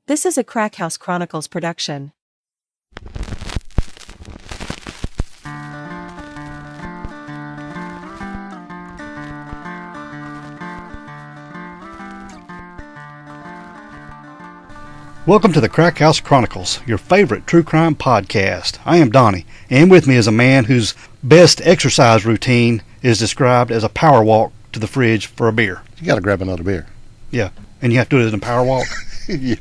This is a Crack House Chronicles production. Welcome to the Crack House Chronicles, your favorite true crime podcast. I am Donnie, and with me is a man whose best exercise routine is described as a power walk to the fridge for a beer. You got to grab another beer. Yeah, and you have to do it in a power walk? Yeah.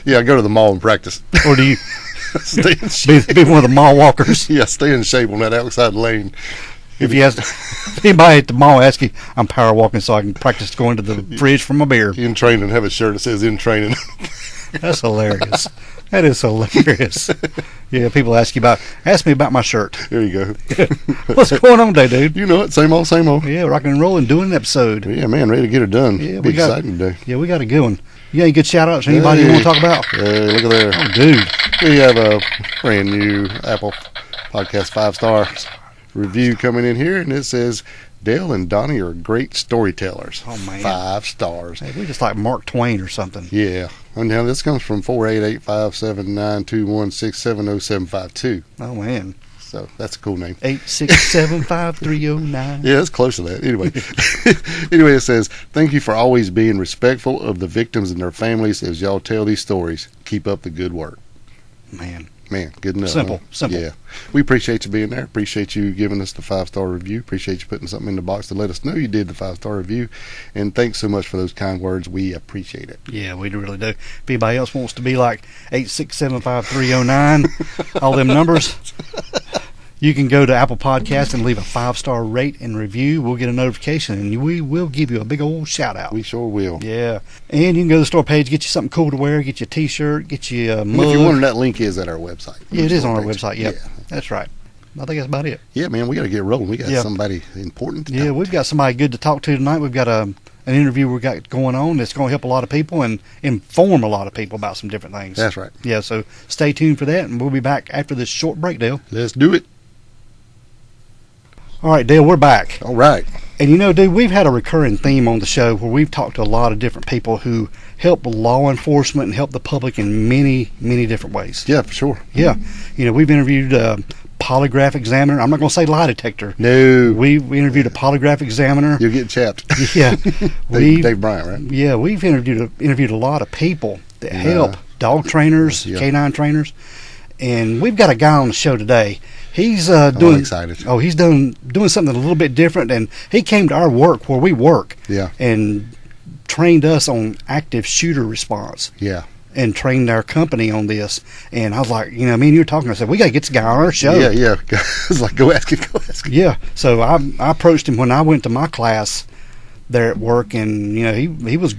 Yeah, I go to the mall and practice. Or do you Stay in shape. be one of the mall walkers? Yeah, stay in shape on that outside lane. If anybody at the mall asks you, I'm power walking so I can practice going to the fridge for my beer. In training, have a shirt that says in training. That's hilarious. That is hilarious. Yeah, people ask me about my shirt. There you go. What's going on today, dude? You know it, same old, same old. Yeah, rocking and rolling, doing an episode. Yeah, man, ready to get it done. Yeah, Be exciting today. Yeah, we got a good one. You got any good shout-outs? Anybody you want to talk about? Hey, look at there. Oh, dude. We have a brand new Apple Podcast 5-star review coming in here, and it says, Dale and Donnie are great storytellers. Oh, man. 5 stars. Hey, we just like Mark Twain or something. Yeah. And now this comes from 488-579-216-70752. Oh, man. So that's a cool name. 8675309. Yeah, it's close to that. Anyway. Anyway, it says, thank you for always being respectful of the victims and their families as y'all tell these stories. Keep up the good work. Man, good enough. Simple, huh? simple. Yeah. We appreciate you being there. Appreciate you giving us the 5-star review. Appreciate you putting something in the box to let us know you did the 5-star review. And thanks so much for those kind words. We appreciate it. Yeah, we really do. If anybody else wants to be like 8675309, all them numbers, you can go to Apple Podcasts and leave a 5-star rate and review. We'll get a notification, and we will give you a big old shout-out. We sure will. Yeah. And you can go to the store page, get you something cool to wear, get you a T-shirt, get you a mug. If you're wondering, that link is at our website. Yeah, it is on our website. Yep. Yeah. That's right. I think that's about it. Yeah, man, we got to get rolling. We got somebody important to talk to. We've got somebody good to talk to tonight. We've got an interview we got going on that's going to help a lot of people and inform a lot of people about some different things. That's right. Yeah, so stay tuned for that, and we'll be back after this short break, Dale. Let's do it. All right, Dale, we're back. All right. And you know, dude, we've had a recurring theme on the show where we've talked to a lot of different people who help law enforcement and help the public in many, many different ways. Yeah, for sure. Yeah. You know, we've interviewed a polygraph examiner. I'm not going to say lie detector. No. We interviewed a polygraph examiner. You'll get chapped. Yeah. Dave Bryant, right? Yeah, we've interviewed a lot of people that help dog trainers, canine trainers. And we've got a guy on the show today. He's doing. I'm excited. Oh, he's doing something a little bit different, and he came to our work where we work. Yeah. And trained us on active shooter response. Yeah. And trained our company on this. And I was like, me and you were talking. I said, we got to get this guy on our show. Yeah. It's like, go ask him. Yeah. So I approached him when I went to my class there at work, and he was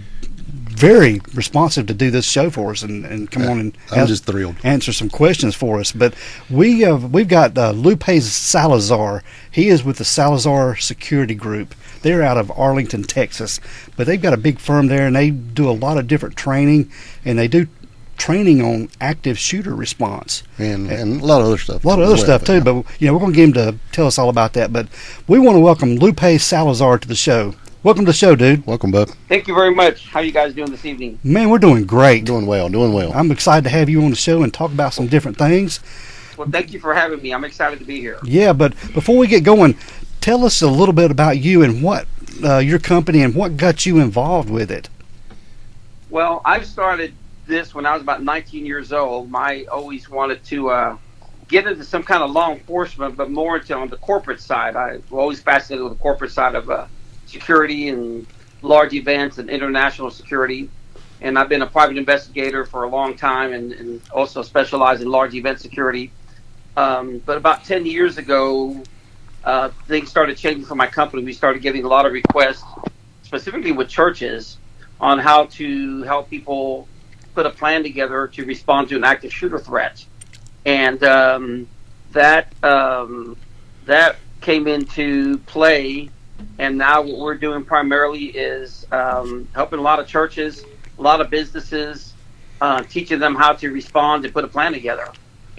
very responsive to do this show for us and come on and I'm just thrilled. Answer some questions for us. But we've got Lupe Salazar. He is with the Salazar Security Group. They're out of Arlington, Texas, but they've got a big firm there, and they do a lot of different training, and they do training on active shooter response and a lot of other stuff. A lot of other stuff too. But we're going to get him to tell us all about that. But we want to welcome Lupe Salazar to the show. Welcome to the show, dude. Welcome, bud. Thank you very much. How you guys doing this evening? Man, we're doing great. Doing well. I'm excited to have you on the show and talk about some different things. Well, thank you for having me. I'm excited to be here. Yeah, but before we get going, tell us a little bit about you and what your company and what got you involved with it. Well, I started this when I was about 19 years old. I always wanted to get into some kind of law enforcement, but more on the corporate side. I was always fascinated with the corporate side of security and large events and international security. And I've been a private investigator for a long time and also specialize in large event security. But about 10 years ago, things started changing for my company. We started getting a lot of requests, specifically with churches, on how to help people put a plan together to respond to an active shooter threat. And that came into play. And now what we're doing primarily is helping a lot of churches, a lot of businesses, teaching them how to respond and put a plan together.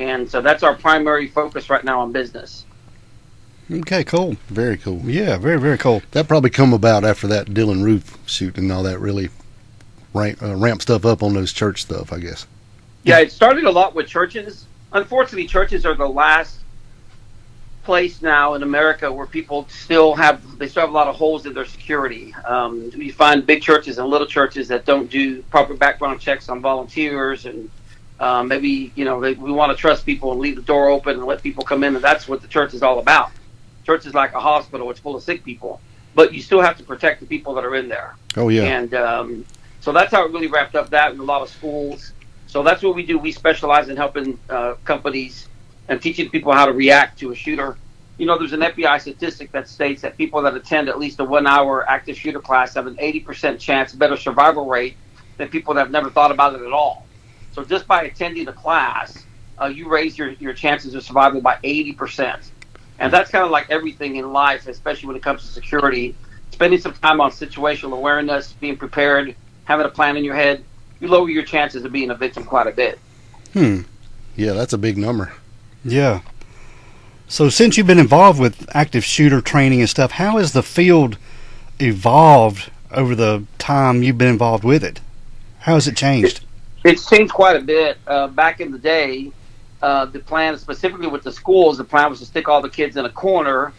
And so that's our primary focus right now on business. Okay, cool. Very cool. Yeah, very, very cool. That probably come about after that Dylan Roof shoot and all that really ramp stuff up on those church stuff, I guess. Yeah, it started a lot with churches. Unfortunately, churches are the last place now in America where people still have a lot of holes in their security. You find big churches and little churches that don't do proper background checks on volunteers, and maybe we want to trust people and leave the door open and let people come in, and that's what the church is all about. Church is like a hospital; it's full of sick people, but you still have to protect the people that are in there. Oh yeah. And so that's how it really wrapped up that in a lot of schools. So that's what we do. We specialize in helping companies and teaching people how to react to a shooter. There's an FBI statistic that states that people that attend at least a 1-hour active shooter class have an 80% chance better survival rate than people that have never thought about it at all. So just by attending the class, you raise your chances of survival by 80%. And that's kind of like everything in life, especially when it comes to security. Spending some time on situational awareness, being prepared, having a plan in your head, you lower your chances of being a victim quite a bit. Yeah, that's a big number. Yeah. So since you've been involved with active shooter training and stuff, how has the field evolved over the time you've been involved with it? How has it changed? It's changed quite a bit. Back in the day, the plan, specifically with the schools, the plan was to stick all the kids in a corner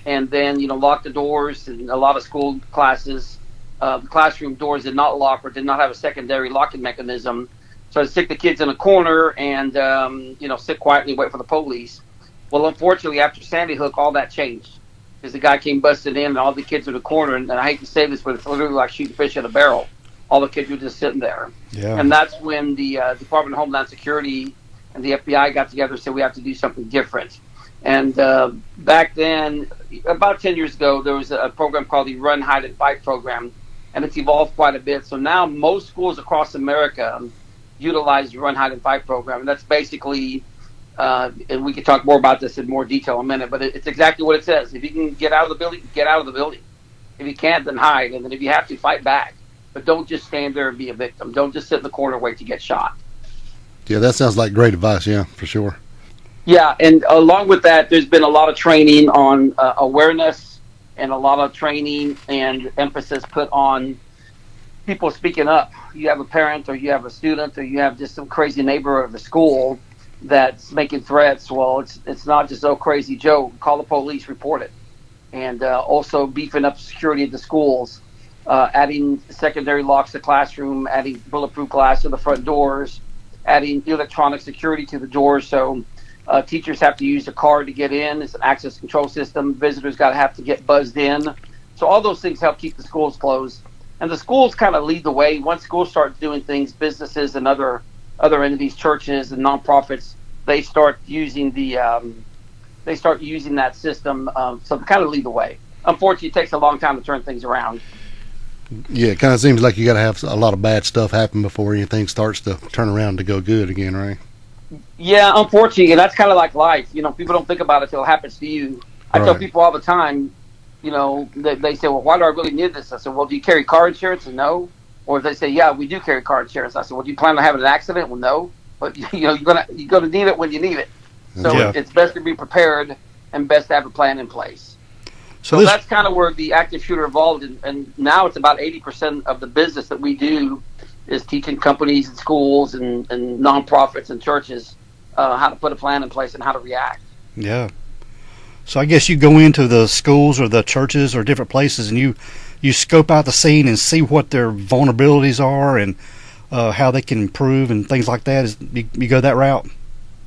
and then, lock the doors. And a lot of school classes, the classroom doors did not lock or did not have a secondary locking mechanism. So I'd stick the kids in a corner and, sit quietly, wait for the police. Well, unfortunately, after Sandy Hook, all that changed because the guy came busting in and all the kids were in the corner. And I hate to say this, but it's literally like shooting fish in a barrel. All the kids were just sitting there. Yeah. And that's when the Department of Homeland Security and the FBI got together and said we have to do something different. And back then, about 10 years ago, there was a program called the Run, Hide, and Fight program, and it's evolved quite a bit. So now most schools across America utilize the Run, Hide, and Fight program, and that's basically, and we can talk more about this in more detail in a minute, but it's exactly what it says. If you can get out of the building, get out of the building. If you can't, then hide, and then if you have to, fight back. But don't just stand there and be a victim. Don't just sit in the corner and wait to get shot. Yeah, that sounds like great advice, yeah, for sure. Yeah, and along with that, there's been a lot of training on awareness and a lot of training and emphasis put on people speaking up. You have a parent or you have a student or you have just some crazy neighbor of the school that's making threats. Well, it's not just, oh, crazy Joe. Call the police, report it. And also beefing up security at the schools, adding secondary locks to the classroom, adding bulletproof glass to the front doors, adding electronic security to the doors. So teachers have to use a card to get in. It's an access control system. Visitors have to get buzzed in. So all those things help keep the schools closed. And the schools kind of lead the way. Once schools start doing things, businesses and other entities, churches and nonprofits, they start using that system. So they kind of lead the way. Unfortunately, it takes a long time to turn things around. Yeah, it kind of seems like you got to have a lot of bad stuff happen before anything starts to turn around to go good again, right? Yeah, unfortunately, and that's kind of like life. People don't think about it until it happens to you. I tell people all the time, they say, well, why do I really need this? I said, well, do you carry car insurance? And no. Or if they say, yeah, we do carry car insurance. I said, well, do you plan on having an accident? Well, no. But, you're gonna need it when you need it. So it's best to be prepared and best to have a plan in place. So that's kind of where the active shooter evolved. And now it's about 80% of the business that we do is teaching companies and schools and nonprofits and churches how to put a plan in place and how to react. Yeah. So I guess you go into the schools or the churches or different places and you scope out the scene and see what their vulnerabilities are and how they can improve and things like that. You go that route?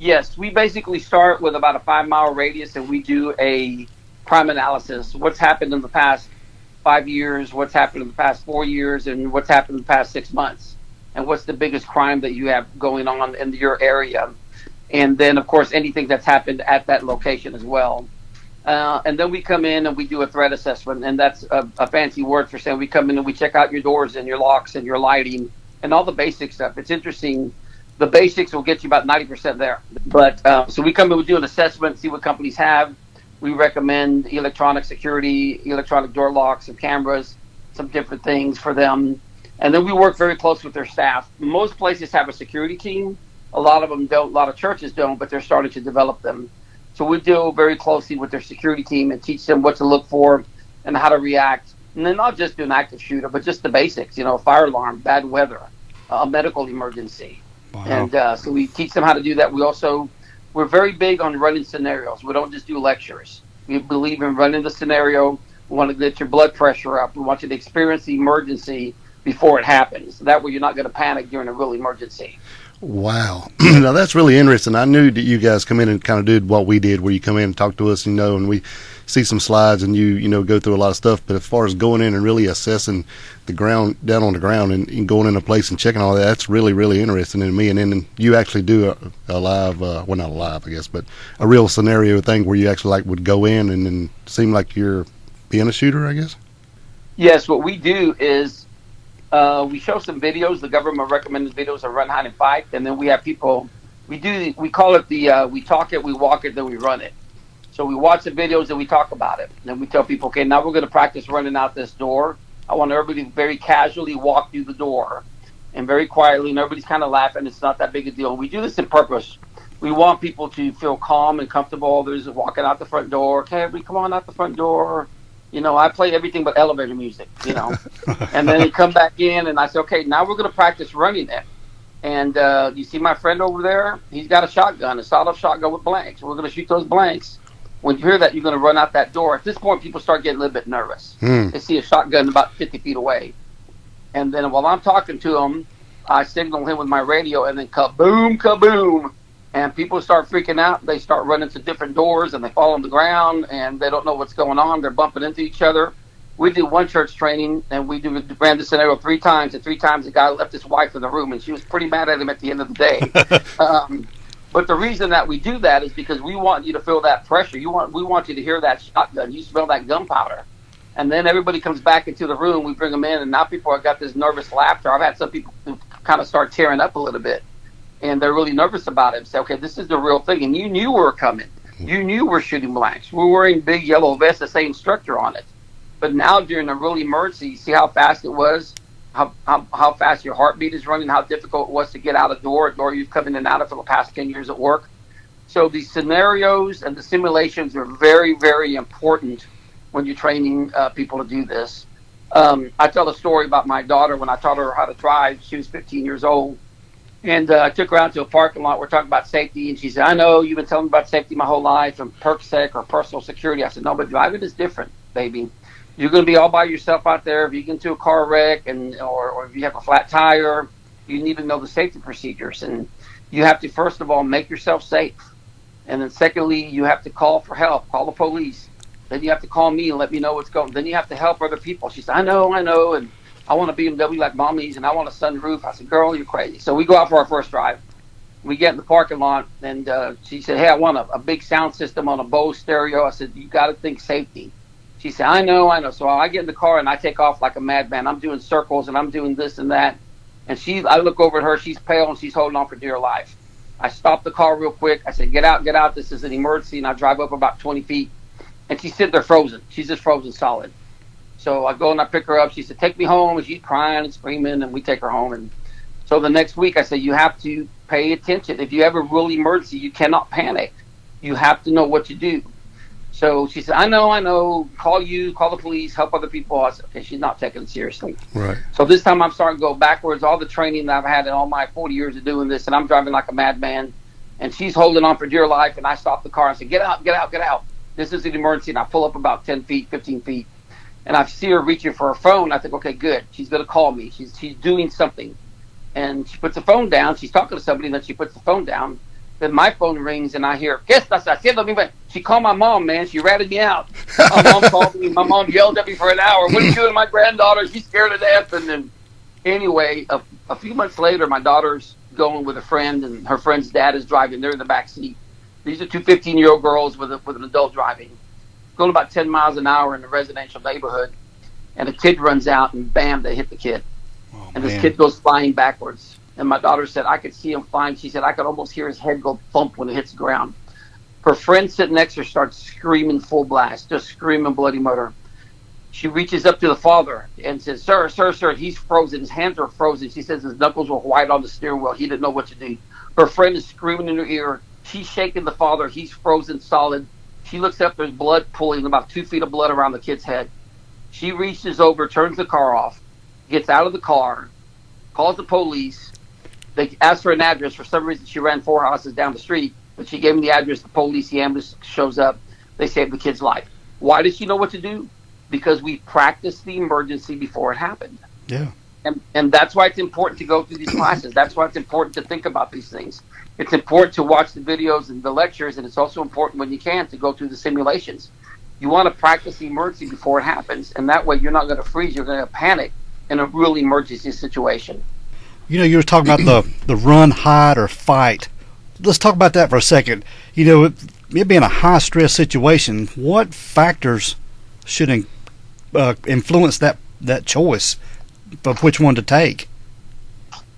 Yes. We basically start with about a 5-mile radius and we do a crime analysis. What's happened in the past 5 years, what's happened in the past 4 years, and what's happened in the past 6 months, and what's the biggest crime that you have going on in your area, and then of course anything that's happened at that location as well. And then we come in and we do a threat assessment, and that's a fancy word for saying we come in and we check out your doors and your locks and your lighting and all the basic stuff. It's interesting. The basics will get you about 90% there. But so we come in, we do an assessment, see what companies have. We recommend electronic security, electronic door locks, some cameras, some different things for them. And then we work very close with their staff. Most places have a security team. A lot of them don't. A lot of churches don't, but they're starting to develop them. So we deal very closely with their security team and teach them what to look for and how to react. And then not just do an active shooter, but just the basics, fire alarm, bad weather, a medical emergency. Wow. And so we teach them how to do that. We're very big on running scenarios. We don't just do lectures. We believe in running the scenario. We want to get your blood pressure up. We want you to experience the emergency before it happens. That way you're not going to panic during a real emergency. Wow. Now that's really interesting. I knew that you guys come in and kind of did what we did, where you come in and talk to us, and we see some slides and you go through a lot of stuff. But as far as going in and really assessing the ground, down on the ground, and going in a place and checking all that, that's really, really interesting to me. And then you actually do a live, well, not a live, I guess, but a real scenario thing where you actually would go in and then seem like you're being a shooter, I guess. Yes, what we do is we show some videos. The government recommended videos of run, hide, and fight, and then we have people. We call it we talk it, we walk it, then we run it. So we watch the videos and we talk about it. And then we tell people, okay, now we're going to practice running out this door. I want everybody to very casually walk through the door and very quietly, and everybody's kind of laughing. It's not that big a deal. We do this on purpose. We want people to feel calm and comfortable. There's walking out the front door. Okay, everybody, come on out the front door. I play everything but elevator music, And then they come back in, and I say, okay, now we're going to practice running it. And you see my friend over there? He's got a shotgun, a sawed-off shotgun with blanks. We're going to shoot those blanks. When you hear that, you're going to run out that door. At this point, people start getting a little bit nervous. They see a shotgun about 50 feet away. And then while I'm talking to him, I signal him with my radio, and then kaboom, kaboom. And people start freaking out. They start running to different doors, and they fall on the ground, and they don't know what's going on. They're bumping into each other. We do one church training, and we ran the scenario 3 times, and 3 times the guy left his wife in the room, and she was pretty mad at him at the end of the day. But the reason that we do that is because we want you to feel that pressure. We want you to hear that shotgun. You smell that gunpowder. And then everybody comes back into the room. We bring them in, and now people have got this nervous laughter. I've had some people who kind of start tearing up a little bit. And they're really nervous about it and say, okay, this is the real thing. And you knew we were coming. You knew we're shooting blanks. We're wearing big yellow vests, the same instructor on it. But now during a real emergency, you see how fast it was, how fast your heartbeat is running, how difficult it was to get out a door you've come in and out of for the past 10 years at work. So the scenarios and the simulations are very, very important when you're training people to do this. I tell a story about my daughter. When I taught her how to drive, she was 15 years old. And I took her out to a parking lot. We're talking about safety. And she said, I know you've been telling me about safety my whole life and PerkSec or personal security. I said, no, but driving is different, baby. You're going to be all by yourself out there. If you get into a car wreck or if you have a flat tire, you need to know the safety procedures. And you have to, first of all, make yourself safe. And then secondly, you have to call for help, call the police. Then you have to call me and let me know what's going on. Then you have to help other people. She said, I know. And I want a BMW like Mommy's, and I want a sunroof. I said, girl, you're crazy. So we go out for our first drive. We get in the parking lot, and she said, hey, I want a big sound system on a Bose stereo. I said, you got to think safety. She said, I know. So I get in the car, and I take off like a madman. I'm doing circles, and I'm doing this and that. And I look over at her. She's pale, and she's holding on for dear life. I stop the car real quick. I said, get out. This is an emergency. And I drive up about 20 feet, and she's sitting there frozen. She's just frozen solid. So I go and I pick her up. She said, take me home. And she's crying and screaming, and we take her home. And so the next week I said, you have to pay attention. If you have a real emergency, you cannot panic. You have to know what to do. So she said, I know. Call the police, help other people. I said, okay, she's not taking it seriously. Right. So this time I'm starting to go backwards. All the training that I've had in all my 40 years of doing this, and I'm driving like a madman. And she's holding on for dear life. And I stop the car and say, get out. This is an emergency. And I pull up about 10 feet, 15 feet. And I see her reaching for her phone. I think, okay, good. She's going to call me. She's doing something. And she puts the phone down. She's talking to somebody, and then she puts the phone down. Then my phone rings, and I hear, she called my mom, man. She ratted me out. My mom called me. My mom yelled at me for an hour. What are you doing to my granddaughter? She's scared to death. And then anyway, a few months later, my daughter's going with a friend, and her friend's dad is driving. They're in the back seat. These are 2 15-year-old girls with an adult driving. Going about 10 miles an hour in a residential neighborhood, and a kid runs out, and bam, they hit the kid. Oh, and this kid goes flying backwards. And my daughter said, I could see him flying. She said, I could almost hear his head go thump when it hits the ground. Her friend sitting next to her starts screaming full blast, just screaming bloody murder. She reaches up to the father and says, sir, he's frozen. His hands are frozen. She says his knuckles were white on the steering wheel. He didn't know what to do. Her friend is screaming in her ear. She's shaking the father. He's frozen solid. She looks up, there's blood pooling, about 2 feet of blood around the kid's head. She reaches over, turns the car off, gets out of the car, calls the police. They ask for an address. For some reason, she ran 4 houses down the street, but she gave them the address. The police, the ambulance shows up. They save the kid's life. Why did she know what to do? Because we practiced the emergency before it happened. Yeah. And that's why it's important to go through these classes. That's why it's important to think about these things. It's important to watch the videos and the lectures, and it's also important when you can to go through the simulations. You want to practice the emergency before it happens, and that way you're not going to freeze. You're going to panic in a real emergency situation. You know, you were talking about the run, hide, or fight. Let's talk about that for a second. You know, it being a high-stress situation, what factors should influence that choice of which one to take?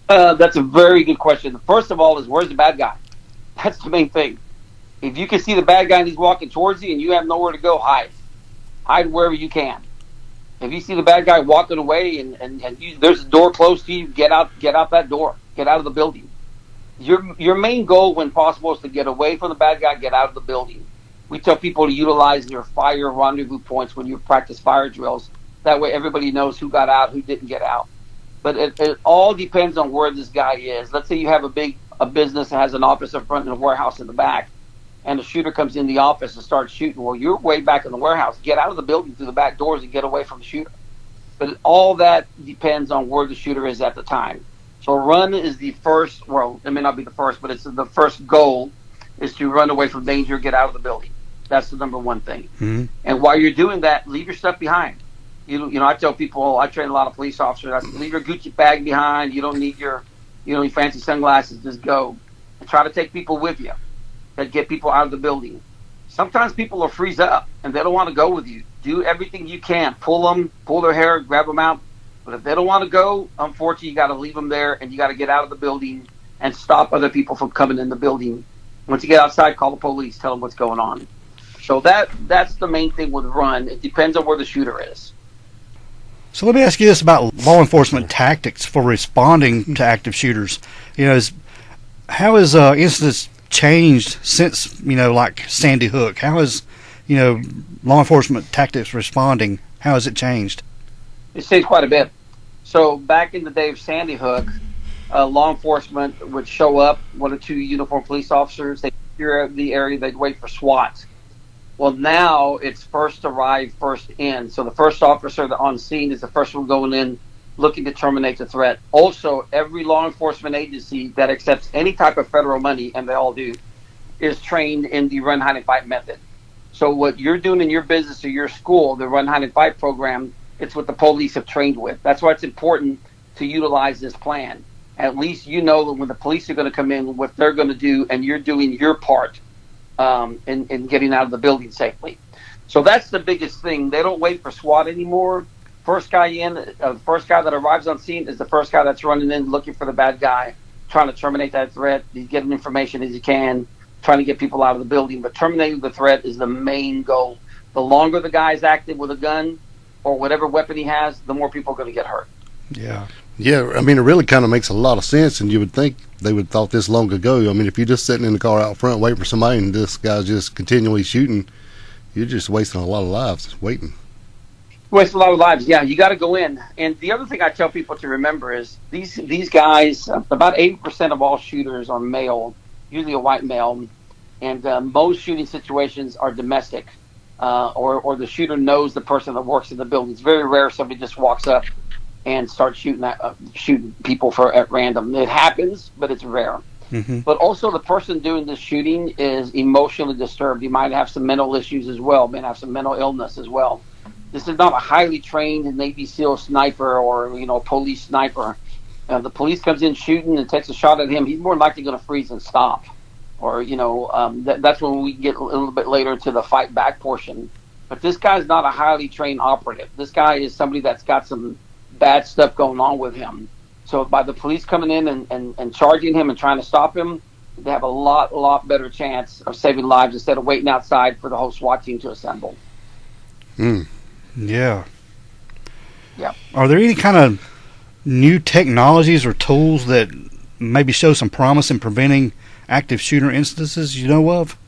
That's a very good question. First of all is, where's the bad guy? That's the main thing. If you can see the bad guy and he's walking towards you and you have nowhere to go, hide. Hide wherever you can. If you see the bad guy walking away and there's a door close to you, get out that door. Get out of the building. Your main goal when possible is to get away from the bad guy, get out of the building. We tell people to utilize your fire rendezvous points when you practice fire drills. That way everybody knows who got out, who didn't get out. But it all depends on where this guy is. Let's say you have a business that has an office up front and a warehouse in the back, and the shooter comes in the office and starts shooting. Well, you're way back in the warehouse. Get out of the building through the back doors and get away from the shooter. But all that depends on where the shooter is at the time. So run is the first, well, it may not be the first, but it's the first goal is to run away from danger, get out of the building. That's the number one thing. Mm-hmm. And while you're doing that, leave your stuff behind. You know, I tell people, I train a lot of police officers, I say, leave your Gucci bag behind. You don't need your fancy sunglasses. Just go. And try to take people with you that get people out of the building. Sometimes people will freeze up and they don't want to go with you. Do everything you can. Pull their hair, grab them out. But if they don't want to go, unfortunately, you got to leave them there and you got to get out of the building and stop other people from coming in the building. Once you get outside, call the police, tell them what's going on. So that's the main thing with run. It depends on where the shooter is. So let me ask you this about law enforcement tactics for responding to active shooters. You know, how has incidents changed since, like Sandy Hook? How has, law enforcement tactics responding, how has it changed? It's changed quite a bit. So back in the day of Sandy Hook, law enforcement would show up, 1 or 2 uniformed police officers. They'd clear the area. They'd wait for SWAT. Well, now it's first arrived, first in. So the first officer on scene is the first one going in, looking to terminate the threat. Also, every law enforcement agency that accepts any type of federal money, and they all do, is trained in the run, hide, and fight method. So what you're doing in your business or your school, the run, hide, and fight program, it's what the police have trained with. That's why it's important to utilize this plan. At least you know that when the police are going to come in, what they're going to do, and you're doing your part in getting out of the building safely. So that's the biggest thing. They don't wait for SWAT anymore. First guy that arrives on scene is the first guy that's running in looking for the bad guy, trying to terminate that threat. He's getting information as he can, trying to get people out of the building. But terminating the threat is the main goal. The longer the guy's active with a gun or whatever weapon he has, the more people are going to get hurt. Yeah. Yeah, I mean, it really kind of makes a lot of sense, and you would think they would have thought this long ago. I mean, if you're just sitting in the car out front waiting for somebody and this guy's just continually shooting, you're just wasting a lot of lives waiting. Waste a lot of lives, yeah. You got to go in. And the other thing I tell people to remember is these guys, about 80% of all shooters are male, usually a white male, and most shooting situations are domestic, or the shooter knows the person that works in the building. It's very rare somebody just walks up and start shooting people at random. It happens, but it's rare. Mm-hmm. But also the person doing the shooting is emotionally disturbed. He might have some mental issues as well, may have some mental illness as well. This is not a highly trained Navy SEAL sniper or, police sniper. The police comes in shooting and takes a shot at him, he's more likely going to freeze and stop. Or, that's when we get a little bit later into the fight back portion. But this guy's not a highly trained operative. This guy is somebody that's got some bad stuff going on with him. So by the police coming in and charging him and trying to stop him, they have a lot better chance of saving lives instead of waiting outside for the whole SWAT team to assemble. Yeah. Yeah. Are there any kind of new technologies or tools that maybe show some promise in preventing active shooter instances you know of?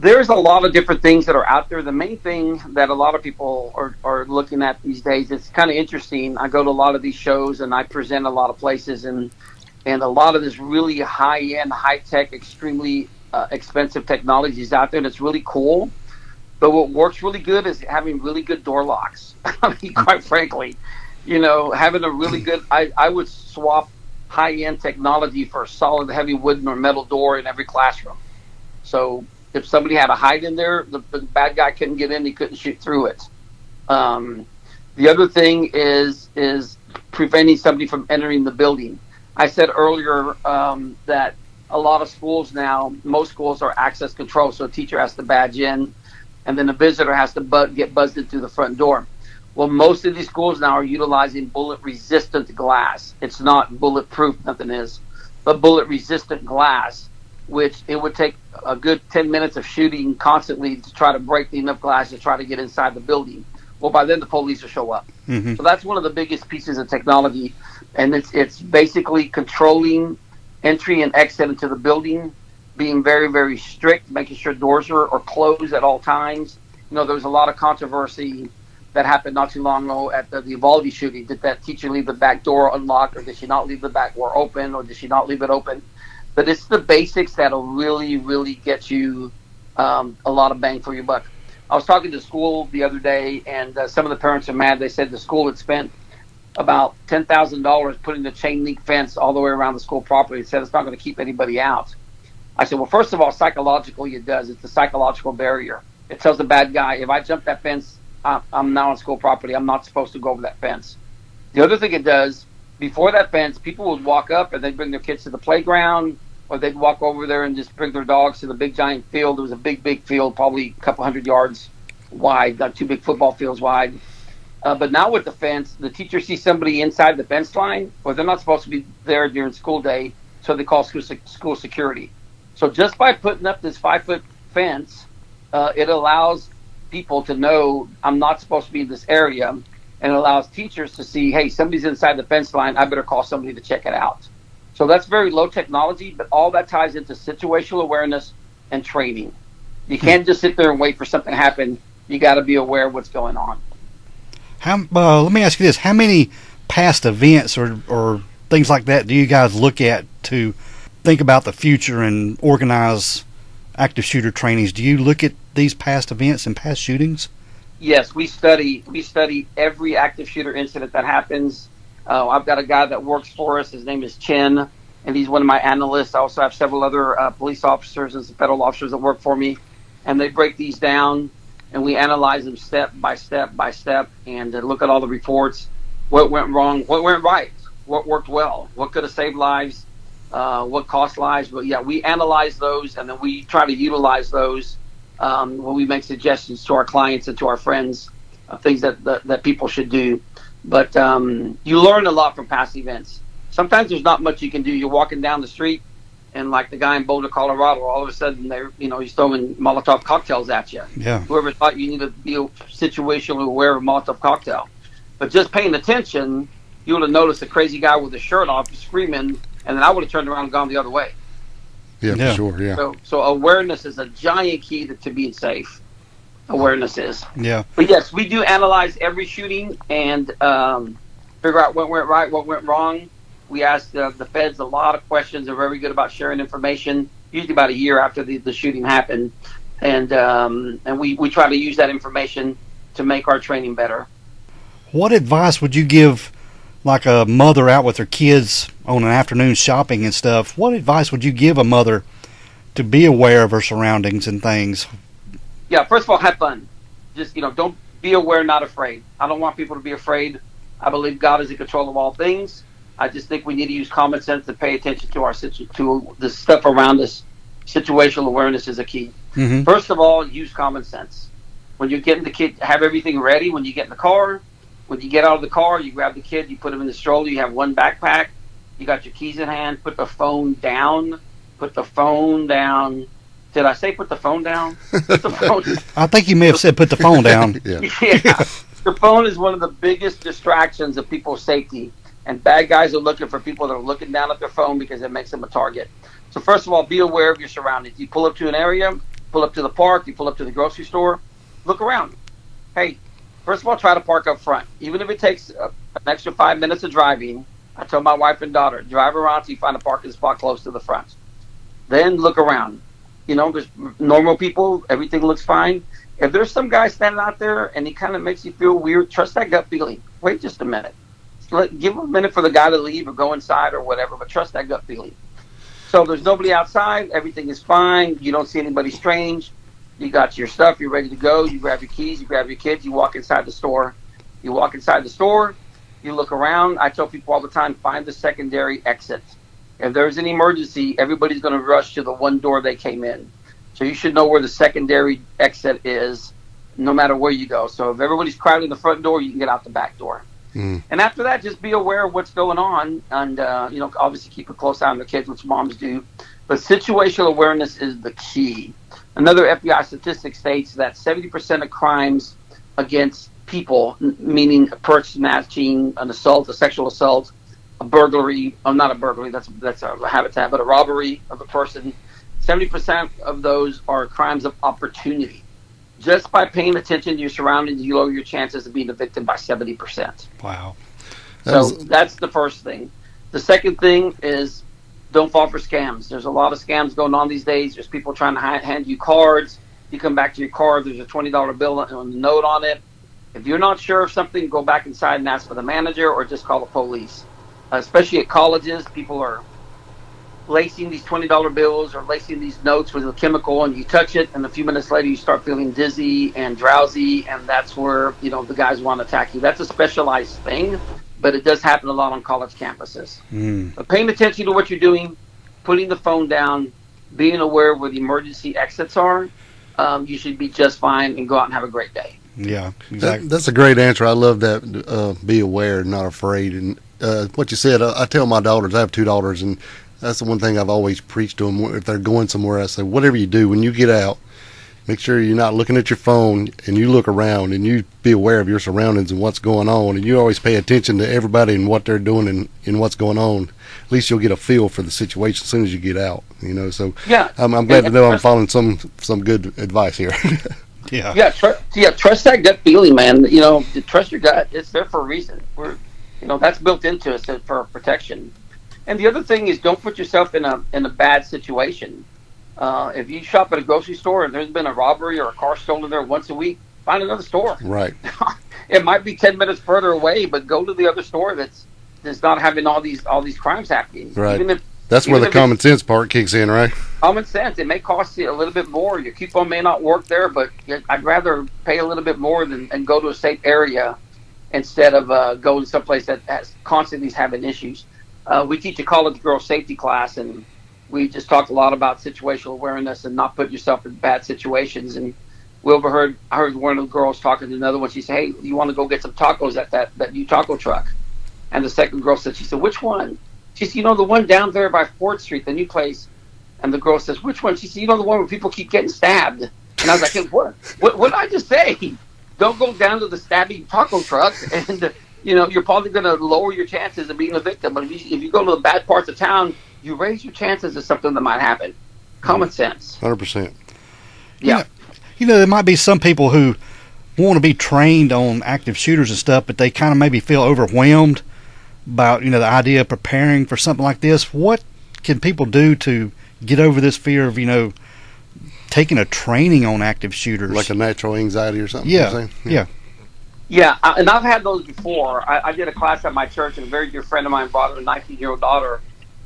There's a lot of different things that are out there. The main thing that a lot of people are looking at these days, it's kind of interesting. I go to a lot of these shows and I present a lot of places, and a lot of this really high-end, high-tech, extremely expensive technology is out there, and it's really cool. But what works really good is having really good door locks. I mean, quite frankly, having a really good, I would swap high-end technology for a solid, heavy wooden or metal door in every classroom. So if somebody had a hide in there, the bad guy couldn't get in, he couldn't shoot through it. The other thing is preventing somebody from entering the building. I said earlier that a lot of schools now, most schools are access control, so a teacher has to badge in, and then a visitor has to get buzzed in through the front door. Well, most of these schools now are utilizing bullet-resistant glass. It's not bulletproof, nothing is, but bullet-resistant glass, which it would take a good 10 minutes of shooting constantly to try to break enough glass to try to get inside the building. Well, by then the police will show up. Mm-hmm. So that's one of the biggest pieces of technology, and it's basically controlling entry and exit into the building, being very, very strict, making sure doors are closed at all times. There was a lot of controversy that happened not too long ago at the Uvalde shooting. Did that teacher leave the back door unlocked, or did she not leave the back door open, or did she not leave it open? But it's the basics that'll really, really get you a lot of bang for your buck. I was talking to school the other day, and some of the parents are mad. They said the school had spent about $10,000 putting the chain link fence all the way around the school property. It said it's not going to keep anybody out. I said, well, first of all, psychologically it does. It's the psychological barrier. It tells the bad guy, if I jump that fence, I'm now on school property. I'm not supposed to go over that fence. The other thing it does, before that fence, people would walk up and they'd bring their kids to the playground, or they'd walk over there and just bring their dogs to the big giant field. It was a big, big field, probably a couple 100 yards wide, not two big football fields wide. But now with the fence, the teacher sees somebody inside the fence line, or they're not supposed to be there during school day, so they call school security. So just by putting up this 5-foot fence, it allows people to know I'm not supposed to be in this area, and it allows teachers to see, hey, somebody's inside the fence line, I better call somebody to check it out. So that's very low technology, but all that ties into situational awareness and training. You can't just sit there and wait for something to happen. You got to be aware of what's going on. Let me ask you this. How many past events or things like that do you guys look at to think about the future and organize active shooter trainings? Do you look at these past events and past shootings? Yes, we study every active shooter incident that happens. I've got a guy that works for us. His name is Chen, and he's one of my analysts. I also have several other police officers and some federal officers that work for me, and they break these down, and we analyze them step by step by step, and look at all the reports, what went wrong, what went right, what worked well, what could have saved lives, what cost lives. But yeah, we analyze those, and then we try to utilize those when we make suggestions to our clients and to our friends of things that people should do. But you learn a lot from past events. Sometimes there's not much you can do. You're walking down the street, and like the guy in Boulder, Colorado, all of a sudden he's throwing Molotov cocktails at you. Yeah. Whoever thought you need to be situationally aware of a Molotov cocktail. But just paying attention, you would have noticed a crazy guy with his shirt off screaming, and then I would have turned around and gone the other way. Yeah, for sure, yeah. So awareness is a giant key to being safe. Awareness is. Yeah. But yes, we do analyze every shooting and figure out what went right, what went wrong. We ask the feds a lot of questions. They're very good about sharing information, usually about a year after the shooting happened. And we try to use that information to make our training better. What advice would you give, like a mother out with her kids on an afternoon shopping and stuff? What advice would you give a mother to be aware of her surroundings and things? Yeah, first of all, have fun. Just, don't be aware, not afraid. I don't want people to be afraid. I believe God is in control of all things. I just think we need to use common sense to pay attention to to the stuff around us. Situational awareness is a key. Mm-hmm. First of all, use common sense. When you're getting the kid, have everything ready. When you get in the car, when you get out of the car, you grab the kid, you put him in the stroller. You have one backpack. You got your keys in hand. Put the phone down. Put the phone down. Did I say put the phone down? Put the phone. I think you may have said put the phone down. Yeah. The phone is one of the biggest distractions of people's safety. And bad guys are looking for people that are looking down at their phone because it makes them a target. So first of all, be aware of your surroundings. You pull up to an area, pull up to the park, you pull up to the grocery store, look around. Hey, first of all, try to park up front. Even if it takes an extra 5 minutes of driving, I tell my wife and daughter, drive around till you find a parking spot close to the front. Then look around. There's normal people, everything looks fine. If there's some guy standing out there and he kind of makes you feel weird, trust that gut feeling. Wait just a minute. Give a minute for the guy to leave or go inside or whatever, but trust that gut feeling. So there's nobody outside. Everything is fine. You don't see anybody strange. You got your stuff. You're ready to go. You grab your keys. You grab your kids. You walk inside the store. You look around. I tell people all the time, find the secondary exit. If there's an emergency, everybody's going to rush to the one door they came in. So you should know where the secondary exit is no matter where you go. So if everybody's crowding the front door, you can get out the back door. And after that, just be aware of what's going on, and obviously keep a close eye on the kids, which moms do. But situational awareness is the key. Another FBI statistic states that 70% of crimes against people, meaning a purse snatching, an assault, a sexual assault, a burglary, not a burglary, that's a habitat, but a robbery of a person, 70% of those are crimes of opportunity. Just by paying attention to your surroundings, you lower your chances of being a victim by 70%. Wow. So that's the first thing. The second thing is don't fall for scams. There's a lot of scams going on these days. There's people trying to hand you cards. You come back to your car, there's a $20 bill and a note on it. If you're not sure of something, go back inside and ask for the manager or just call the police. Especially at colleges, people are lacing these $20 bills or lacing these notes with a chemical, and you touch it, and a few minutes later you start feeling dizzy and drowsy, and that's where the guys want to attack you. That's a specialized thing, but it does happen a lot on college campuses. But paying attention to what you're doing, putting the phone down, being aware where the emergency exits are, you should be just fine and go out and have a great day. Yeah, exactly. That's a great answer. I love that. Be aware, not afraid. And what you said, I tell my daughters, I have two daughters, and that's the one thing I've always preached to them. If they're going somewhere, I say, whatever you do, when you get out, make sure you're not looking at your phone, and you look around, and you be aware of your surroundings and what's going on, and you always pay attention to everybody and what they're doing and what's going on. At least you'll get a feel for the situation as soon as you get out. So yeah, I'm glad to know I'm following some good advice here. Trust that gut feeling, man. Trust your gut. It's there for a reason. That's built into us for protection. And the other thing is, don't put yourself in a bad situation. If you shop at a grocery store and there's been a robbery or a car stolen there once a week, find another store. Right. It might be 10 minutes further away, but go to the other store that's not having all these crimes happening. Right. That's where the common sense part kicks in, right? Common sense. It may cost you a little bit more. Your coupon may not work there, but I'd rather pay a little bit more and go to a safe area instead of going someplace that has constantly having issues. We teach a college girl safety class, and we just talked a lot about situational awareness and not putting yourself in bad situations. And I heard one of the girls talking to another one. She said, "Hey, you want to go get some tacos at that new taco truck?" And the second girl said, "Which one?" She said, "The one down there by 4th Street, the new place." And the girl says, "Which one?" She said, "The one where people keep getting stabbed." And I was like, "Hey, what did I just say? Don't go down to the stabbing taco truck, and you're probably going to lower your chances of being a victim. But if you go to the bad parts of town, you raise your chances of something that might happen." Common sense. 100%. Yeah. There might be some people who want to be trained on active shooters and stuff, but they kind of maybe feel overwhelmed about the idea of preparing for something like this. What can people do to get over this fear of taking a training on active shooters, like a natural anxiety or something? Yeah. And I've had those before. I did a class at my church, and a very dear friend of mine brought a 19-year-old daughter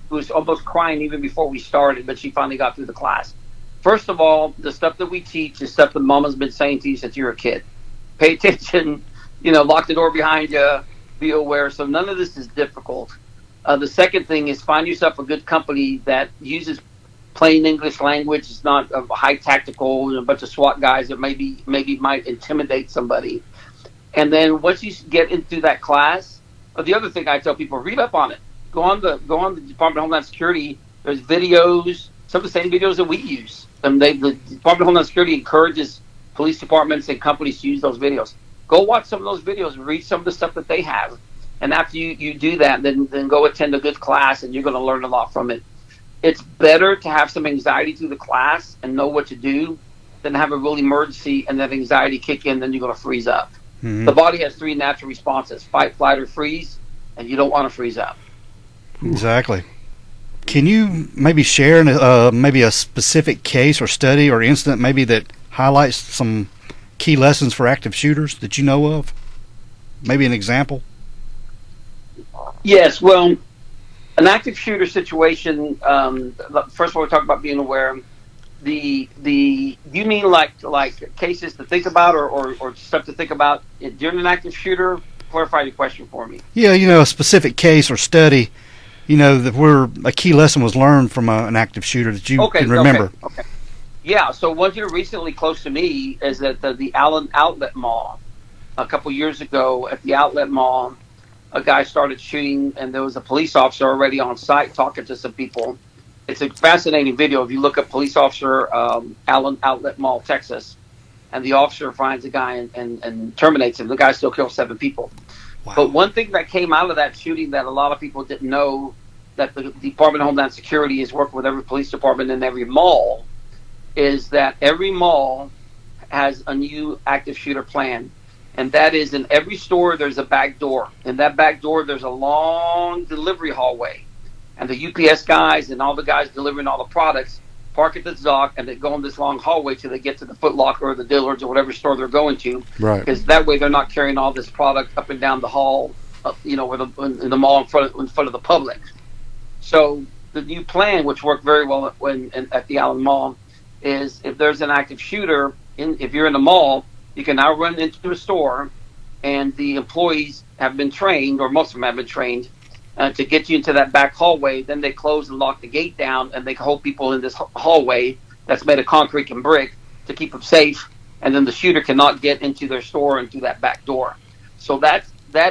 who was almost crying even before we started, but she finally got through the class. First of all, the stuff that we teach is stuff that Mama's been saying to you since you were a kid. Pay attention, lock the door behind you, be aware. So none of this is difficult. The second thing is find yourself a good company that uses plain English language. It's not a high tactical, a bunch of SWAT guys that maybe might intimidate somebody. And then once you get into that class, the other thing I tell people, read up on it. Go on the Department of Homeland Security. There's videos, some of the same videos that we use. And the Department of Homeland Security encourages police departments and companies to use those videos. Go watch some of those videos, read some of the stuff that they have. And after you do that, then go attend a good class, and you're going to learn a lot from it. It's better to have some anxiety through the class and know what to do then have a real emergency, and then anxiety kick in, then you're going to freeze up. Mm-hmm. The body has three natural responses: fight, flight, or freeze, and you don't want to freeze up. Exactly. Can you maybe share maybe a specific case or study or incident maybe that highlights some key lessons for active shooters that you know of? Maybe an example? Yes, well, an active shooter situation, first of all, we talk about being aware. You mean like cases to think about or stuff to think about during an active shooter? Clarify your question for me. Yeah, a specific case or study, that where a key lesson was learned from an active shooter that you can remember. Okay. Yeah, so one here recently close to me is at the Allen Outlet Mall. A couple years ago at the Outlet Mall, a guy started shooting, and there was a police officer already on site talking to some people. It's a fascinating video. If you look up police officer, Allen Outlet Mall, Texas, and the officer finds the guy and terminates him. The guy still kills 7 people. Wow. But one thing that came out of that shooting that a lot of people didn't know, that the Department of Homeland Security is working with every police department in every mall, is that every mall has a new active shooter plan. And that is, in every store, there's a back door. In that back door, there's a long delivery hallway. And the UPS guys and all the guys delivering all the products park at the dock, and they go in this long hallway till they get to the Foot Locker or the Dillard's or whatever store they're going to. Right. Because that way they're not carrying all this product up and down the hall, in the mall in front of the public. So the new plan, which worked very well at the Allen Mall, is if there's an active shooter, if you're in the mall, you can now run into a store, and the employees have been trained, or most of them have been trained, to get you into that back hallway. Then they close and lock the gate down, and they hold people in this hallway that's made of concrete and brick to keep them safe. And then the shooter cannot get into their store and through that back door. So that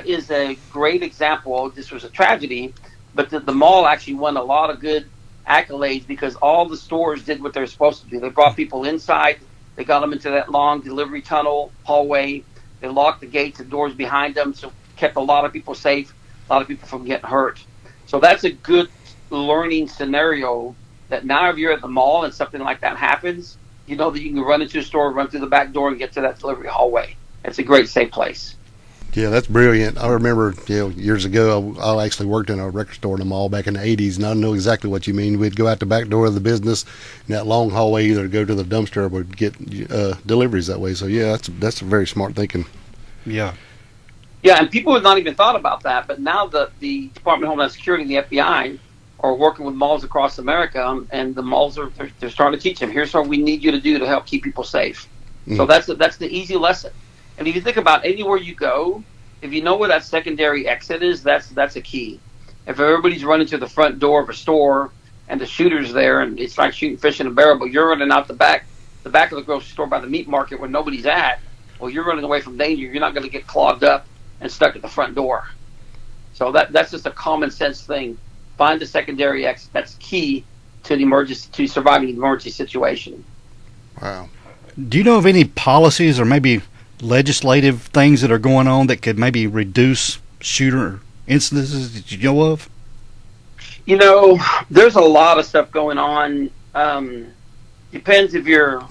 is a great example. This was a tragedy, but the mall actually won a lot of good accolades because all the stores did what they're supposed to do. They brought people inside. They got them into that long delivery tunnel hallway. They locked the gates and doors behind them, so kept a lot of people safe, a lot of people from getting hurt. So that's a good learning scenario that now if you're at the mall and something like that happens, you know that you can run into a store, run through the back door, and get to that delivery hallway. It's a great, safe place. Yeah, that's brilliant. I remember, years ago, I actually worked in a record store in the mall back in the 80s, and I know exactly what you mean. We'd go out the back door of the business, in that long hallway, either go to the dumpster or would get deliveries that way. So, yeah, that's very smart thinking. Yeah. Yeah, and people have not even thought about that, but now the Department of Homeland Security and the FBI are working with malls across America, and the malls they're starting to teach them, here's what we need you to do to help keep people safe. Mm. So that's the easy lesson. And if you think about anywhere you go, if you know where that secondary exit is, that's a key. If everybody's running to the front door of a store and the shooter's there, and it's like shooting fish in a barrel, but you're running out the back of the grocery store by the meat market where nobody's at, well, you're running away from danger. You're not going to get clogged up and stuck at the front door. So that's just a common sense thing. Find the secondary exit. That's key to surviving an emergency situation. Wow. Do you know of any policies or maybe legislative things that are going on that could maybe reduce shooter incidences that you know of? There's a lot of stuff going on. Depends if you're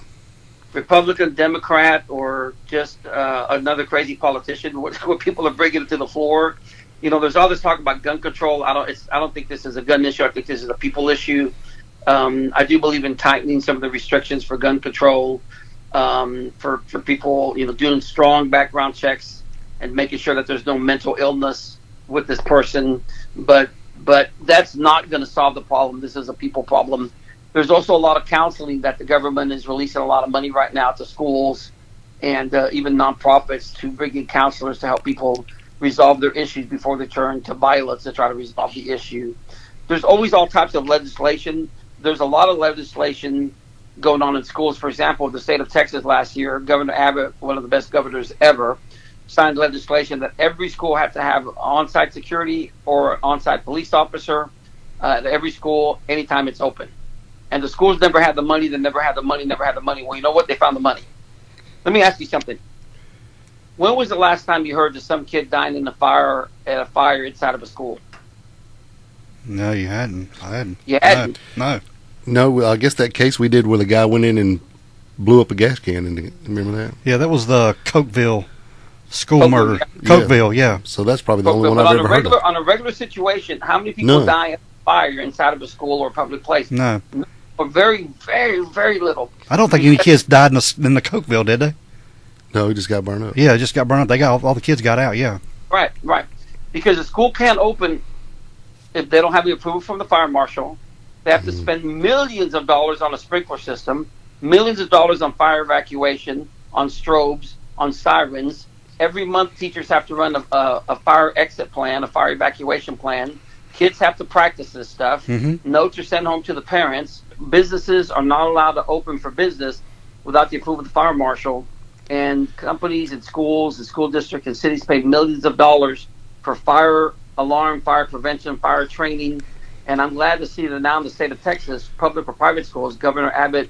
Republican, Democrat, or just another crazy politician. What people are bringing to the floor. There's all this talk about gun control. I don't think this is a gun issue. I think this is a people issue. I do believe in tightening some of the restrictions for gun control. For people, doing strong background checks and making sure that there's no mental illness with this person. But that's not going to solve the problem. This is a people problem. There's also a lot of counseling that the government is releasing a lot of money right now to schools and even nonprofits to bring in counselors to help people resolve their issues before they turn to violence to try to resolve the issue. There's always all types of legislation. There's a lot of legislation going on in schools. For example, the state of Texas last year, Governor Abbott, one of the best governors ever, signed legislation that every school had to have on-site security or on-site police officer at every school anytime it's open. And the schools never had the money. They never had the money. Well, you know what? They found the money. Let me ask you something. When was the last time you heard that some kid died in a fire inside of a school? No, you hadn't. I hadn't. You hadn't? No. No, I guess that case we did where the guy went in and blew up a gas can. Remember that? Yeah, that was the Cokeville school Cokeville, murder. yeah. Cokeville, yeah. So that's probably the only one But I've ever heard of. on a regular situation, how many people None. die in a fire inside of a school or a public place? No. Or very, very, very little. I don't think any kids died in the Cokeville, did they? No, he just got burned up. Yeah, it just got burned up. They got all the kids got out, yeah. Right. Because the school can't open if they don't have the approval from the fire marshal. They have to spend millions of dollars on a sprinkler system, millions of dollars on fire evacuation, on strobes, on sirens. Every month, teachers have to run a fire exit plan, a fire evacuation plan. Kids have to practice this stuff. Notes are sent home to the parents. Businesses are not allowed to open for business without the approval of the fire marshal. And companies and schools and school districts and cities pay millions of dollars for fire alarm, fire prevention, fire training. And I'm glad to see that now in the state of Texas, public or private schools, Governor Abbott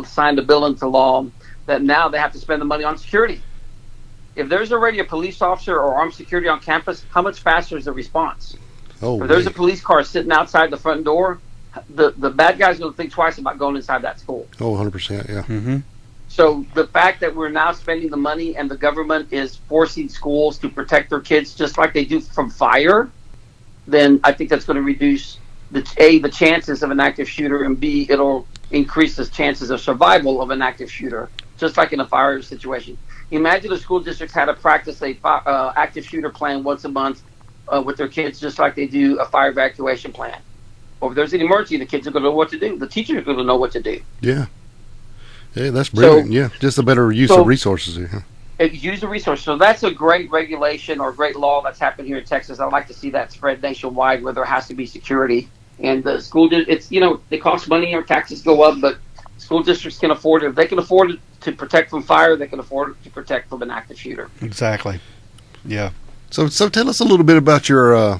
signed a bill into law that now they have to spend the money on security. If there's already a police officer or armed security on campus, how much faster is the response? If there's a police car sitting outside the front door, the bad guy's going to think twice about going inside that school. 100%, yeah. So the fact that we're now spending the money and the government is forcing schools to protect their kids just like they do from fire, then I think that's going to reduce the chances of an active shooter, and B, it'll increase the chances of survival of an active shooter, just like in a fire situation. Imagine the school districts had to practice a active shooter plan once a month with their kids, just like they do a fire evacuation plan. Or if there's an emergency, the kids are going to know what to do. The teachers are going to know what to do. Yeah. Yeah, that's brilliant. Just a better use of resources here. Use the resource. So that's a great regulation or great law that's happened here in Texas. I'd like to see that spread nationwide, where there has to be security. And the school, it's it costs money, our taxes go up, but school districts can afford it. If they can afford it to protect from fire, they can afford it to protect from an active shooter. Exactly. Yeah. So tell us a little bit about your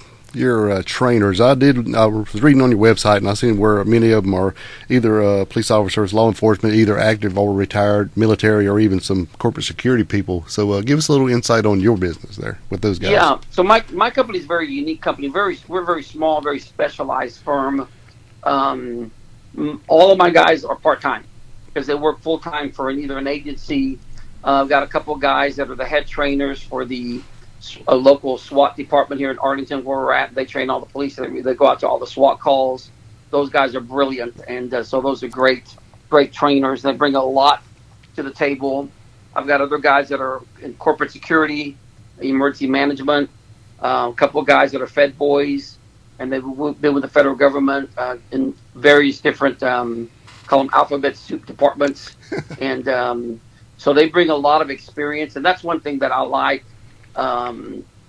trainers. I was reading on your website, and I seen where many of them are either police officers, law enforcement, either active or retired, military, or even some corporate security people. So give us a little insight on your business there with those guys. Yeah. So my company is a very unique company. We're a very small, very specialized firm. All of my guys are part-time because they work full-time for either an agency. I've got a couple of guys that are the head trainers for a local SWAT department here in Arlington where we're at. They train all the police. They go out to all the SWAT calls. Those guys are brilliant, and so those are great trainers. They bring a lot to the table. I've got other guys that are in corporate security, emergency management, a couple of guys that are Fed boys, and they've been with the federal government in various different, call them alphabet soup departments. And so they bring a lot of experience, and that's one thing that I like.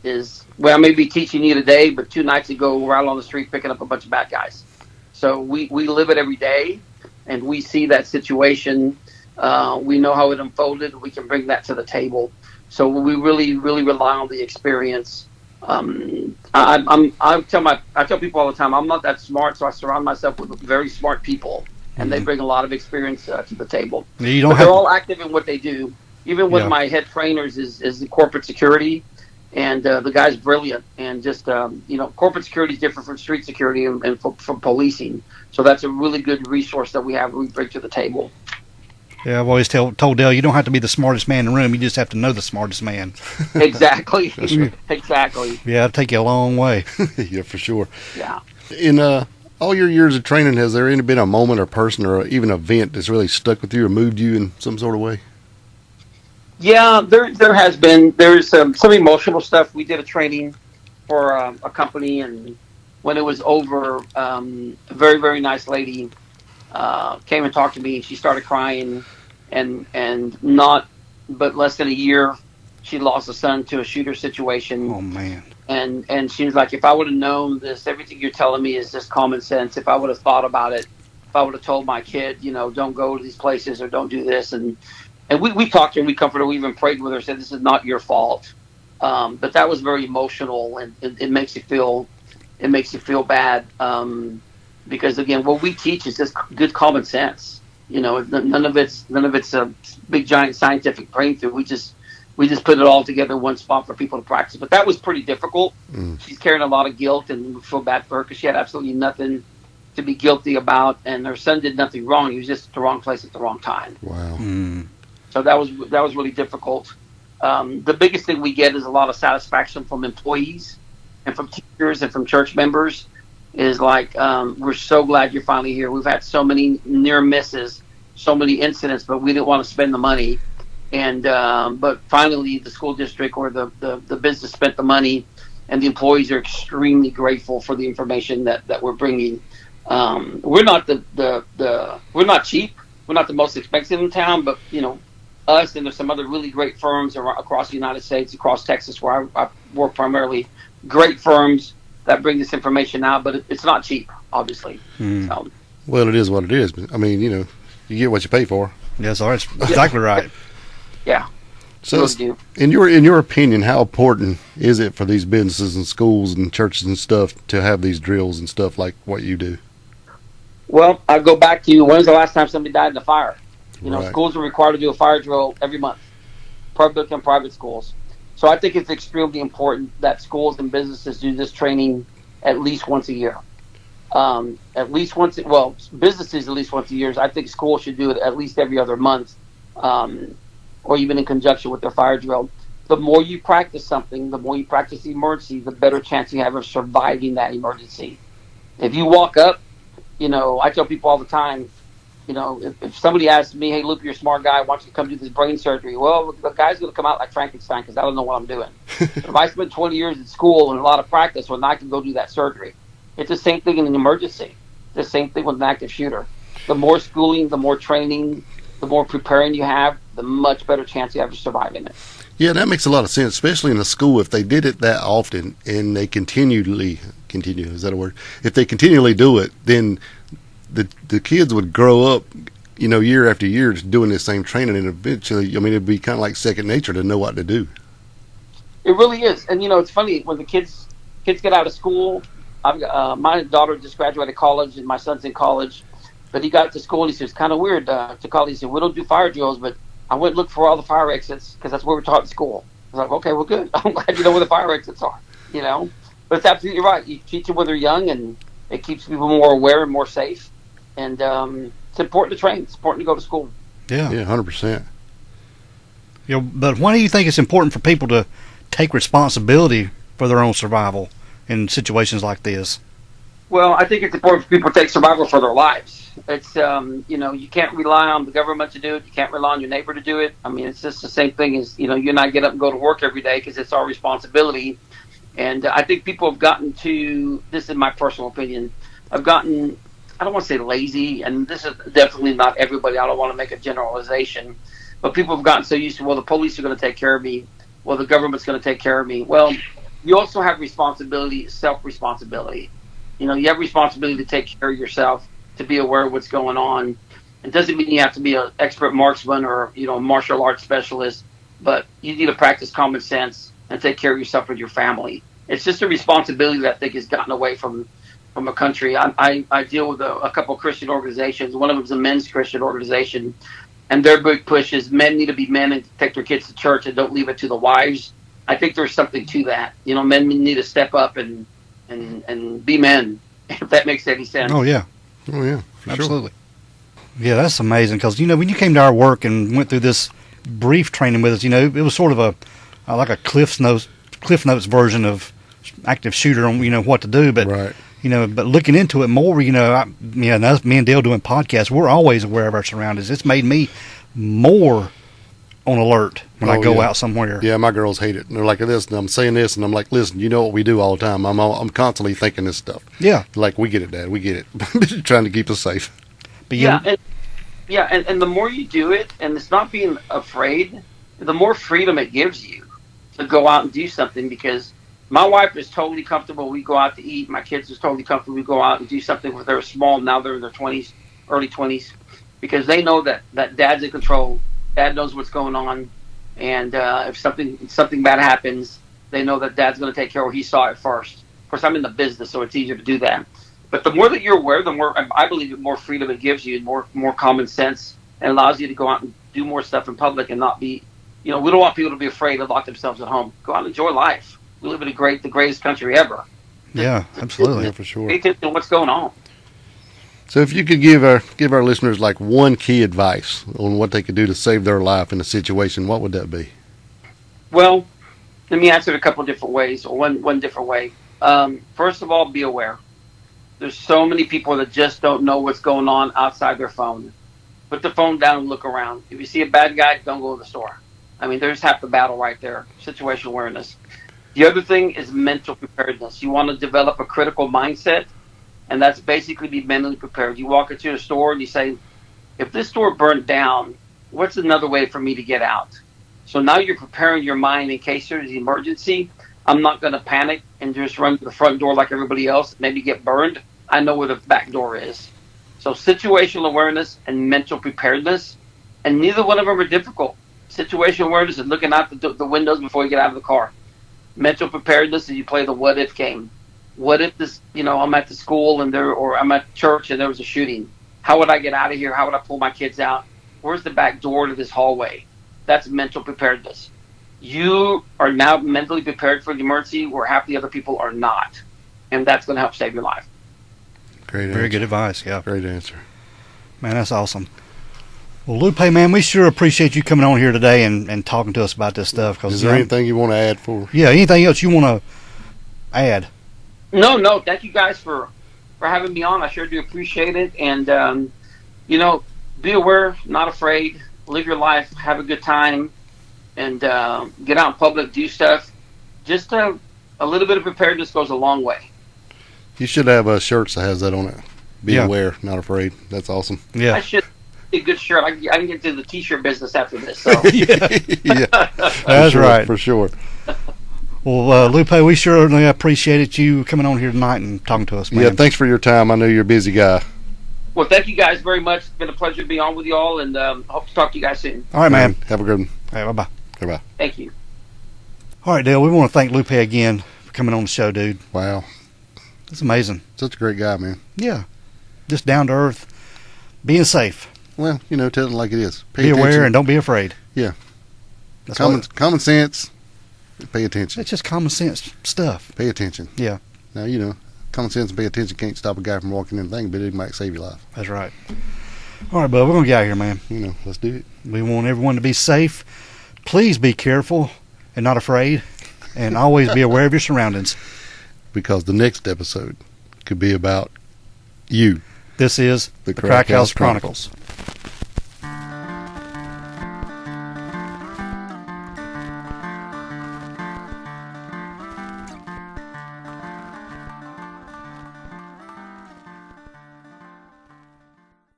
Is I may be teaching you today, but 2 nights ago we're out on the street picking up a bunch of bad guys. So we live it every day, and we see that situation. We know how it unfolded. We can bring that to the table. So we really, really rely on the experience. I tell people all the time, I'm not that smart, so I surround myself with very smart people, and they bring a lot of experience to the table. They're all active in what they do. Even with my head trainers is the corporate security, and the guy's brilliant. And just corporate security is different from street security and from policing. So that's a really good resource that we bring to the table. Yeah, I've always told Dale, you don't have to be the smartest man in the room. You just have to know the smartest man. Exactly. Exactly. Yeah, it'll take you a long way. Yeah, for sure. Yeah. In all your years of training, has there been a moment or person or even event that's really stuck with you or moved you in some sort of way? Yeah, there has been. There's some emotional stuff. We did a training for a company, and when it was over, a very, very nice lady came and talked to me. She started crying, and not but less than a year, she lost a son to a shooter situation. Oh, man. And she was like, if I would have known this, everything you're telling me is just common sense. If I would have thought about it, if I would have told my kid, don't go to these places or don't do this, and we talked to her, we comforted her, we even prayed with her, said, this is not your fault. But that was very emotional, and it makes you feel bad. Because again, what we teach is just good common sense. None of it's a big giant scientific breakthrough. We just put it all together in one spot for people to practice. But that was pretty difficult. She's carrying a lot of guilt, and we feel bad for her because she had absolutely nothing to be guilty about, and their son did nothing wrong. He was just at the wrong place at the wrong time. Wow. So that was really difficult. The biggest thing we get is a lot of satisfaction from employees and from teachers and from church members. Is like, we're so glad you're finally here. We've had so many near misses, so many incidents, but we didn't want to spend the money. And but finally, the school district or the business spent the money, and the employees are extremely grateful for the information that we're bringing. We're not we're not cheap. We're not the most expensive in town, but us and there's some other really great firms across the United States, across Texas, where I work primarily. Great firms that bring this information out, but it's not cheap, obviously. So. Well, it is what it is. I mean, you get what you pay for. Yes, that's exactly right. Yeah. So, in your opinion, how important is it for these businesses and schools and churches and stuff to have these drills and stuff like what you do? Well, I go back to when's the last time somebody died in a fire? Right. Schools are required to do a fire drill every month, public and private schools. So I think it's extremely important that schools and businesses do this training at least once a year. Businesses at least once a year. I think schools should do it at least every other month, or even in conjunction with their fire drill. The more you practice something, the more you practice the emergency, the better chance you have of surviving that emergency. If you walk up, I tell people all the time, if somebody asks me, hey, Lupe, you're a smart guy, why don't you come do this brain surgery? Well, the guy's going to come out like Frankenstein because I don't know what I'm doing. If I spent 20 years in school and a lot of practice, well, I can go do that surgery. It's the same thing in an emergency. The same thing with an active shooter. The more schooling, the more training, the more preparing you have, the much better chance you have of surviving it. Yeah, that makes a lot of sense, especially in a school. If they did it that often and they continue, is that a word? If they continually do it, then the kids would grow up, year after year just doing this same training, and eventually, it'd be kind of like second nature to know what to do. It really is. And, it's funny, when the kids get out of school, my daughter just graduated college, and my son's in college, but he got to school, and he said, it's kind of weird to college. He said, we don't do fire drills, but I went and looked for all the fire exits because that's where we're taught in school. I was like, okay, well, good. I'm glad you know where the fire exits are, But it's absolutely right. You teach them when they're young, and it keeps people more aware and more safe. And it's important to train. It's important to go to school. Yeah. Yeah, 100%. But why do you think it's important for people to take responsibility for their own survival in situations like this? Well, I think it's important for people to take survival for their lives. It's, you can't rely on the government to do it. You can't rely on your neighbor to do it. It's just the same thing as, you and I get up and go to work every day because it's our responsibility. And I think people have gotten to, this is my personal opinion, I don't want to say lazy, and this is definitely not everybody. I don't want to make a generalization, but people have gotten so used to, well, the police are going to take care of me. Well, the government's going to take care of me. Well, you also have responsibility, self-responsibility. You have responsibility to take care of yourself, to be aware of what's going on. It doesn't mean you have to be an expert marksman or, martial arts specialist, but you need to practice common sense and take care of yourself and your family. It's just a responsibility that I think has gotten away from a country. I deal with a couple of Christian organizations. One of them is a men's Christian organization, and their big push is men need to be men and take their kids to church and don't leave it to the wives. I think there's something to that. Men need to step up and be men, if that makes any sense. Oh, yeah. Absolutely. Sure. Yeah, that's amazing because, when you came to our work and went through this brief training with us, it was sort of like a Cliff Notes version of active shooter on, what to do. But, right. But looking into it more, me and Dale doing podcasts, we're always aware of our surroundings. It's made me more on alert when I go out somewhere. Yeah, my girls hate it. And they're like this, and I'm saying this, and I'm like, listen, you know what we do all the time. I'm constantly thinking this stuff. Yeah. Like, we get it, Dad. We get it. Trying to keep us safe. But and the more you do it, and it's not being afraid, the more freedom it gives you to go out and do something, because my wife is totally comfortable. We go out to eat. My kids are totally comfortable. We go out and do something when they're small. Now they're in their 20s, early 20s, because they know that Dad's in control. Dad knows what's going on. And if something bad happens, they know that Dad's going to take care of it. He saw it first. Of course, I'm in the business, so it's easier to do that. But the more that you're aware, the more, I believe, the more freedom it gives you, more common sense, and allows you to go out and do more stuff in public and not be, we don't want people to be afraid to lock themselves at home. Go out and enjoy life. We live in the greatest country ever. Yeah, absolutely. Yeah, for sure. Pay attention to what's going on. So if you could give our listeners like one key advice on what they could do to save their life in a situation, what would that be? Well, let me answer it a couple different ways, or one different way. First of all, be aware. There's so many people that just don't know what's going on outside their phone. Put the phone down and look around. If you see a bad guy, don't go to the store. I mean, there's half the battle right there. Situational awareness. The other thing is mental preparedness. You want to develop a critical mindset, and that's basically be mentally prepared. You walk into a store and you say, if this store burnt down, what's another way for me to get out? So now you're preparing your mind in case there's an emergency. I'm not going to panic and just run to the front door like everybody else, maybe get burned. I know where the back door is. So situational awareness and mental preparedness, and neither one of them are difficult. Situational awareness is looking out the windows before you get out of the car. Mental preparedness is you play the what if game. What if this, I'm at the school or I'm at church and there was a shooting? How would I get out of here? How would I pull my kids out? Where's the back door to this hallway? That's mental preparedness. You are now mentally prepared for the emergency where half the other people are not. And that's going to help save your life. Great answer. Very good advice, yeah. Great answer. Man, that's awesome. Well, Lupe, man, we sure appreciate you coming on here today and talking to us about this stuff. Is there anything you want to add for? Yeah, anything else you want to add? No. Thank you guys for having me on. I sure do appreciate it. And, be aware, not afraid. Live your life, have a good time, and get out in public, do stuff. Just a little bit of preparedness goes a long way. You should have a shirt that has that on it. Be aware, not afraid. That's awesome. Yeah. I should be a good shirt. I can get into the T-shirt business after this. So. Yeah. That's right. For sure. Well, Lupe, we surely appreciated you coming on here tonight and talking to us, man. Yeah, thanks for your time. I know you're a busy guy. Well, thank you guys very much. It's been a pleasure to be on with you all, and hope to talk to you guys soon. All right, man. Have a good one. All right, bye-bye. Goodbye. Thank you. All right, Dale, we want to thank Lupe again for coming on the show, dude. Wow. That's amazing. Such a great guy, man. Yeah. Just down to earth, being safe. Well, tell it like it is. Be aware and don't be afraid. Yeah. That's common sense. Pay attention. It's just common sense stuff. Pay attention. Yeah. Now, common sense and pay attention can't stop a guy from walking in the thing, but it might save your life. That's right. All right, bud, we're going to get out of here, man. Let's do it. We want everyone to be safe. Please be careful and not afraid, and always be aware of your surroundings. Because the next episode could be about you. This is The Crack House Chronicles. Chronicles.